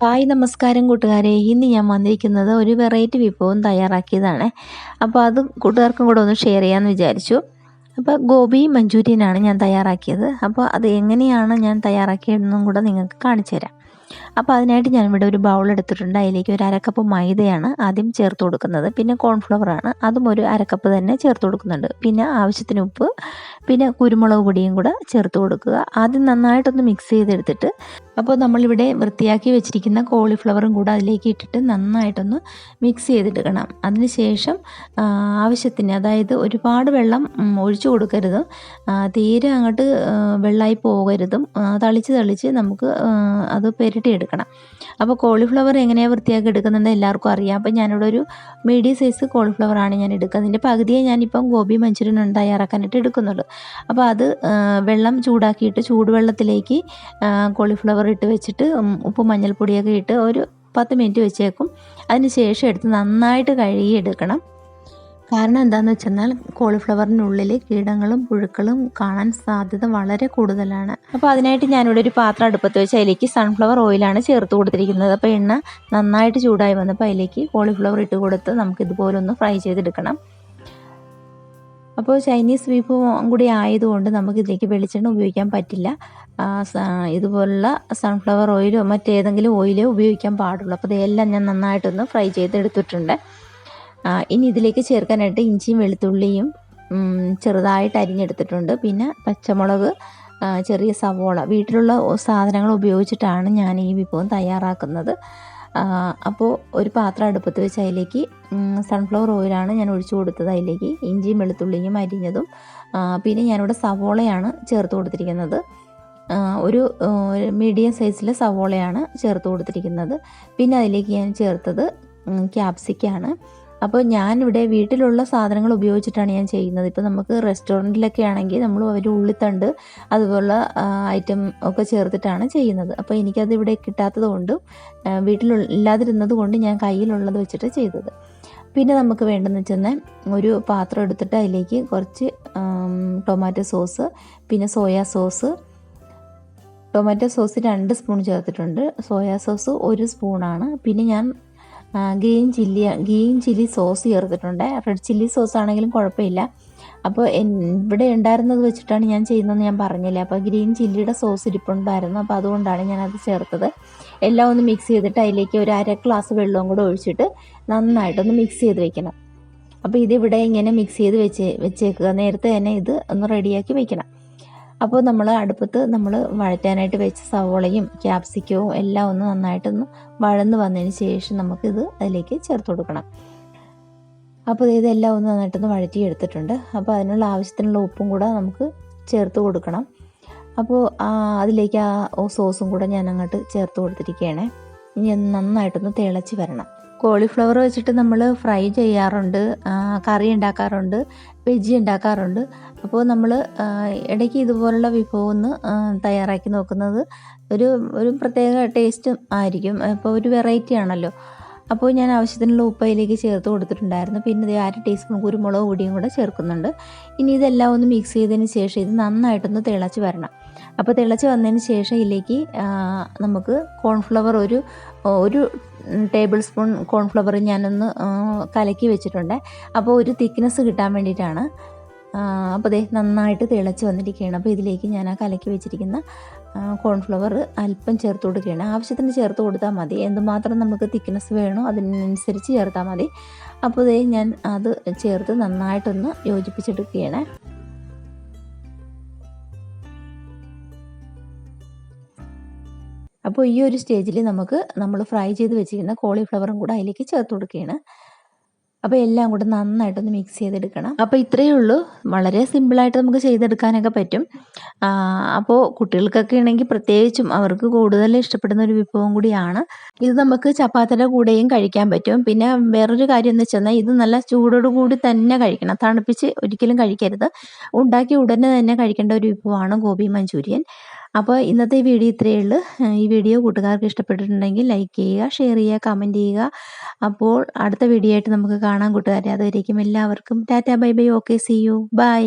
Hi നമസ്കാരം കൂട്ടുകാരെ. ഇന്ന് ഞാൻ വന്നിരിക്കുന്നത് ഒരു വെറൈറ്റി വിഭവം തയ്യാറാക്കിയതാണ്. അപ്പോൾ അത് കൂട്ടുകാർക്കും കൂടെ ഒന്ന് ഷെയർ ചെയ്യാമെന്ന് വിചാരിച്ചു. അപ്പോൾ ഗോബി മഞ്ചൂരിയനാണ് ഞാൻ തയ്യാറാക്കിയത്. അപ്പോൾ അത് എങ്ങനെയാണ് ഞാൻ തയ്യാറാക്കിയതെന്നും കൂടെ നിങ്ങൾക്ക് കാണിച്ചു തരാം. അപ്പോൾ അതിനായിട്ട് ഞാനിവിടെ ഒരു ബൗൾ എടുത്തിട്ടുണ്ട്. അതിലേക്ക് ഒരു അരക്കപ്പ് മൈദയാണ് ആദ്യം ചേർത്ത് കൊടുക്കുന്നത്. പിന്നെ കോൺഫ്ലവറാണ്, അതും ഒരു അരക്കപ്പ് തന്നെ ചേർത്ത് കൊടുക്കുന്നുണ്ട്. പിന്നെ ആവശ്യത്തിന് ഉപ്പ്, പിന്നെ കുരുമുളക് പൊടിയും കൂടെ ചേർത്ത് കൊടുക്കുക. ആദ്യം നന്നായിട്ടൊന്ന് മിക്സ് ചെയ്തെടുത്തിട്ട് അപ്പോൾ നമ്മളിവിടെ വൃത്തിയാക്കി വെച്ചിരിക്കുന്ന കോളിഫ്ലവറും കൂടെ അതിലേക്ക് ഇട്ടിട്ട് നന്നായിട്ടൊന്ന് മിക്സ് ചെയ്തെടുക്കണം. അതിനുശേഷം ആവശ്യത്തിന്, അതായത് ഒരുപാട് വെള്ളം ഒഴിച്ചു കൊടുക്കരുത്, തീരെ അങ്ങോട്ട് വെള്ളമായി പോകരുതും, തളിച്ച് നമുക്ക് അത് പുരട്ടിയെടുക്കണം. അപ്പോൾ കോളിഫ്ലവർ എങ്ങനെയാണ് വൃത്തിയാക്കി എടുക്കുന്നത് എല്ലാവർക്കും അറിയാം. അപ്പോൾ ഞാനിവിടെ ഒരു മീഡിയം സൈസ് കോളിഫ്ലവറാണ് ഞാൻ എടുക്കുന്നത്. അതിൻ്റെ പകുതിയെ ഞാനിപ്പം ഗോബി മഞ്ചൂരിയൻ തയ്യാറാക്കാനായിട്ട് എടുക്കുന്നുള്ളൂ. അപ്പോൾ അത് വെള്ളം ചൂടാക്കിയിട്ട് ചൂടുവെള്ളത്തിലേക്ക് കോളിഫ്ലവർ ഇട്ട് വെച്ചിട്ട് ഉപ്പും മഞ്ഞൾപ്പൊടിയൊക്കെ ഇട്ട് ഒരു 10 മിനിറ്റ് വെച്ചേക്കും. അതിന് ശേഷം എടുത്ത് നന്നായിട്ട് കഴുകിയെടുക്കണം. കാരണം എന്താണെന്ന് വെച്ചെന്നാൽ കോളിഫ്ലവറിനുള്ളിൽ കീടങ്ങളും പുഴുക്കളും കാണാൻ സാധ്യത വളരെ കൂടുതലാണ്. അപ്പോൾ അതിനായിട്ട് ഞാനിവിടെ ഒരു പാത്രം അടുപ്പത്ത് വെച്ച് അതിലേക്ക് സൺഫ്ലവർ ഓയിലാണ് ചേർത്ത് കൊടുത്തിരിക്കുന്നത്. അപ്പോൾ എണ്ണ നന്നായിട്ട് ചൂടായി വന്നപ്പോൾ അതിലേക്ക് കോളിഫ്ലവർ ഇട്ട് കൊടുത്ത് നമുക്ക് ഇതുപോലെ ഒന്ന് ഫ്രൈ ചെയ്തെടുക്കണം. അപ്പോൾ ചൈനീസ് വിഭവം കൂടി ആയതുകൊണ്ട് നമുക്ക് ഇതിലേക്ക് വെളിച്ചെണ്ണ ഉപയോഗിക്കാൻ പറ്റില്ല. ഇതുപോലുള്ള സൺഫ്ലവർ ഓയിലോ മറ്റേതെങ്കിലും ഓയിലോ ഉപയോഗിക്കാൻ പാടുള്ളൂ. അപ്പോൾ ഇതെല്ലാം ഞാൻ നന്നായിട്ടൊന്ന് ഫ്രൈ ചെയ്തെടുത്തിട്ടുണ്ട്. ഇനി ഇതിലേക്ക് ചേർക്കാനായിട്ട് ഇഞ്ചിയും വെളുത്തുള്ളിയും ചെറുതായിട്ട് അരിഞ്ഞെടുത്തിട്ടുണ്ട്. പിന്നെ പച്ചമുളക്, ചെറിയ സവോള, വീട്ടിലുള്ള സാധനങ്ങൾ ഉപയോഗിച്ചിട്ടാണ് ഞാൻ ഈ വിഭവം തയ്യാറാക്കുന്നത്. അപ്പോൾ ഒരു പാത്രം അടുപ്പത്ത് വെച്ച് അതിലേക്ക് സൺഫ്ലവർ ഓയിലാണ് ഞാൻ ഒഴിച്ചു കൊടുത്തത്. അതിലേക്ക് ഇഞ്ചിയും വെളുത്തുള്ളിയും അരിഞ്ഞതും, പിന്നെ ഞാനിവിടെ സവോളയാണ് ചേർത്ത് കൊടുത്തിരിക്കുന്നത്. ഒരു മീഡിയം സൈസിലെ സവോളയാണ് ചേർത്ത് കൊടുത്തിരിക്കുന്നത്. പിന്നെ അതിലേക്ക് ഞാൻ ചേർത്തത് ക്യാപ്സിക്കാണ്. അപ്പോൾ ഞാനിവിടെ വീട്ടിലുള്ള സാധനങ്ങൾ ഉപയോഗിച്ചിട്ടാണ് ഞാൻ ചെയ്യുന്നത്. ഇപ്പോൾ നമുക്ക് റെസ്റ്റോറൻറ്റിലൊക്കെ ആണെങ്കിൽ നമ്മൾ അവർ ഉള്ളിത്തണ്ട് അതുപോലുള്ള ഐറ്റം ഒക്കെ ചേർത്തിട്ടാണ് ചെയ്യുന്നത്. അപ്പോൾ എനിക്കത് ഇവിടെ കിട്ടാത്തത് കൊണ്ടും ഇല്ലാതിരുന്നത് കൊണ്ട് ഞാൻ കയ്യിലുള്ളത് വെച്ചിട്ട് ചെയ്തത്. പിന്നെ നമുക്ക് വേണ്ടതെന്ന് വെച്ചാൽ ഒരു പാത്രം എടുത്തിട്ട് അതിലേക്ക് കുറച്ച് ടൊമാറ്റോ സോസ്, പിന്നെ soya sauce, tomato sauce 2 spoon ചേർത്തിട്ടുണ്ട്, സോയാ സോസ് 1 സ്പൂണാണ്. പിന്നെ ഞാൻ ഗ്രീൻ ചില്ലി സോസ് ചേർത്തിട്ടുണ്ട്. റെഡ് ചില്ലി സോസ് ആണെങ്കിലും കുഴപ്പമില്ല. അപ്പോൾ ഇവിടെ ഉണ്ടായിരുന്നത് വെച്ചിട്ടാണ് ഞാൻ ചെയ്യുന്നതെന്ന് ഞാൻ പറഞ്ഞില്ല. അപ്പോൾ ഗ്രീൻ ചില്ലിയുടെ സോസ് ഇരിപ്പുണ്ടായിരുന്നു, അപ്പോൾ അതുകൊണ്ടാണ് ഞാനത് ചേർത്തത്. എല്ലാം ഒന്ന് മിക്സ് ചെയ്തിട്ട് അതിലേക്ക് ഒരു 1/2 ഗ്ലാസ് വെള്ളവും കൂടെ ഒഴിച്ചിട്ട് നന്നായിട്ടൊന്ന് മിക്സ് ചെയ്ത് വെക്കണം. അപ്പോൾ ഇതിവിടെ ഇങ്ങനെ മിക്സ് ചെയ്ത് വെച്ചേക്കുക. നേരത്തെ തന്നെ ഇത് ഒന്ന് റെഡിയാക്കി വെക്കണം. അപ്പോൾ നമ്മൾ അടുപ്പത്ത് വഴറ്റാനായിട്ട് വെച്ച സവോളയും ക്യാപ്സിക്കവും എല്ലാം ഒന്ന് നന്നായിട്ടൊന്ന് വഴന്ന് വന്നതിന് ശേഷം നമുക്കിത് അതിലേക്ക് ചേർത്ത് കൊടുക്കണം. അപ്പോൾ ഇതെല്ലാം ഒന്ന് നന്നായിട്ടൊന്ന് വഴറ്റിയെടുത്തിട്ടുണ്ട്. അപ്പോൾ അതിനുള്ള ആവശ്യത്തിനുള്ള ഉപ്പും കൂടെ നമുക്ക് ചേർത്ത് കൊടുക്കണം. അപ്പോൾ അതിലേക്ക് സോസും കൂടെ ഞാൻ അങ്ങോട്ട് ചേർത്ത് കൊടുത്തിരിക്കുകയാണ്. ഇനി നന്നായിട്ടൊന്ന് തിളച്ച് വരണം. കോളിഫ്ലവർ വെച്ചിട്ട് നമ്മൾ ഫ്രൈ ചെയ്യാറുണ്ട്, കറി ഉണ്ടാക്കാറുണ്ട്, വെജ് ഉണ്ടാക്കാറുണ്ട്. അപ്പോൾ നമ്മൾ ഇടയ്ക്ക് ഇതുപോലുള്ള വിഭവം ഒന്ന് തയ്യാറാക്കി നോക്കുന്നത് ഒരു പ്രത്യേക ടേസ്റ്റ് ആയിരിക്കും. അപ്പോൾ ഒരു വെറൈറ്റി ആണല്ലോ. അപ്പോൾ ഞാൻ ആവശ്യത്തിനുള്ള ഉപ്പ് അതിലേക്ക് ചേർത്ത് കൊടുത്തിട്ടുണ്ടായിരുന്നു. പിന്നെ ഇത് 1/2 ടീസ്പൂൺ കുരുമുളക് പൊടിയും കൂടെ ചേർക്കുന്നുണ്ട്. ഇനി ഇതെല്ലാം ഒന്ന് മിക്സ് ചെയ്തതിന് ശേഷം ഇത് നന്നായിട്ടൊന്ന് തിളച്ച് വരണം. അപ്പോൾ തിളച്ച് വന്നതിന് ശേഷം ഇതിലേക്ക് നമുക്ക് കോൺഫ്ലവർ ഒരു ടേബിൾ സ്പൂൺ കോൺഫ്ലവർ ഞാനൊന്ന് കലക്കി വെച്ചിട്ടുണ്ട്. അപ്പോൾ ഒരു തിക്നെസ് കിട്ടാൻ വേണ്ടിയിട്ടാണ്. അപ്പോൾ നന്നായിട്ട് തിളച്ച് വന്നിരിക്കുകയാണ്. അപ്പോൾ ഇതിലേക്ക് ഞാൻ കലക്കി വെച്ചിരിക്കുന്ന കോൺഫ്ലവർ അല്പം ചേർത്ത് കൊടുക്കുകയാണ്. ആവശ്യത്തിന് ചേർത്ത് കൊടുത്താൽ മതി. എന്തുമാത്രം നമുക്ക് തിക്നെസ് വേണോ അതിനനുസരിച്ച് ചേർത്താൽ മതി. അപ്പോൾ ഞാൻ അത് ചേർത്ത് നന്നായിട്ടൊന്ന് യോജിപ്പിച്ചെടുക്കുകയാണ്. അപ്പോൾ ഈ ഒരു സ്റ്റേജിൽ നമ്മൾ ഫ്രൈ ചെയ്ത് വെച്ചിരിക്കുന്ന കോളിഫ്ലവറും കൂടെ അതിലേക്ക് ചേർത്ത് കൊടുക്കുകയാണ്. അപ്പോൾ എല്ലാം കൂടെ നന്നായിട്ടൊന്ന് മിക്സ് ചെയ്തെടുക്കണം. അപ്പോൾ ഇത്രയേ ഉള്ളൂ. വളരെ സിമ്പിളായിട്ട് നമുക്ക് ചെയ്തെടുക്കാനൊക്കെ പറ്റും. അപ്പോൾ കുട്ടികൾക്കൊക്കെ ആണെങ്കിൽ പ്രത്യേകിച്ചും അവർക്ക് കൂടുതൽ ഇഷ്ടപ്പെടുന്ന ഒരു വിഭവം കൂടിയാണ്. ഇത് നമുക്ക് ചപ്പാത്തിയുടെ കൂടെയും കഴിക്കാൻ പറ്റും. പിന്നെ വേറൊരു കാര്യം എന്ന് വെച്ചാൽ ഇത് നല്ല ചൂടോട് കൂടി തന്നെ കഴിക്കണം, തണുപ്പിച്ച് ഒരിക്കലും കഴിക്കരുത്. ഉണ്ടാക്കി ഉടനെ തന്നെ കഴിക്കേണ്ട ഒരു വിഭവമാണ് ഗോബി മഞ്ചൂരിയൻ. അപ്പോൾ ഇന്നത്തെ ഈ വീഡിയോ ഇത്രയേ ഉള്ളൂ. ഈ വീഡിയോ കൂട്ടുകാർക്ക് ഇഷ്ടപ്പെട്ടിട്ടുണ്ടെങ്കിൽ ലൈക്ക് ചെയ്യുക, ഷെയർ ചെയ്യുക, കമൻറ്റ് ചെയ്യുക. അപ്പോൾ അടുത്ത വീഡിയോ ആയിട്ട് നമുക്ക് കാണാം കൂട്ടുകാരെ. അതുവരേക്കും എല്ലാവർക്കും tata bye bye. Okay, see you, by.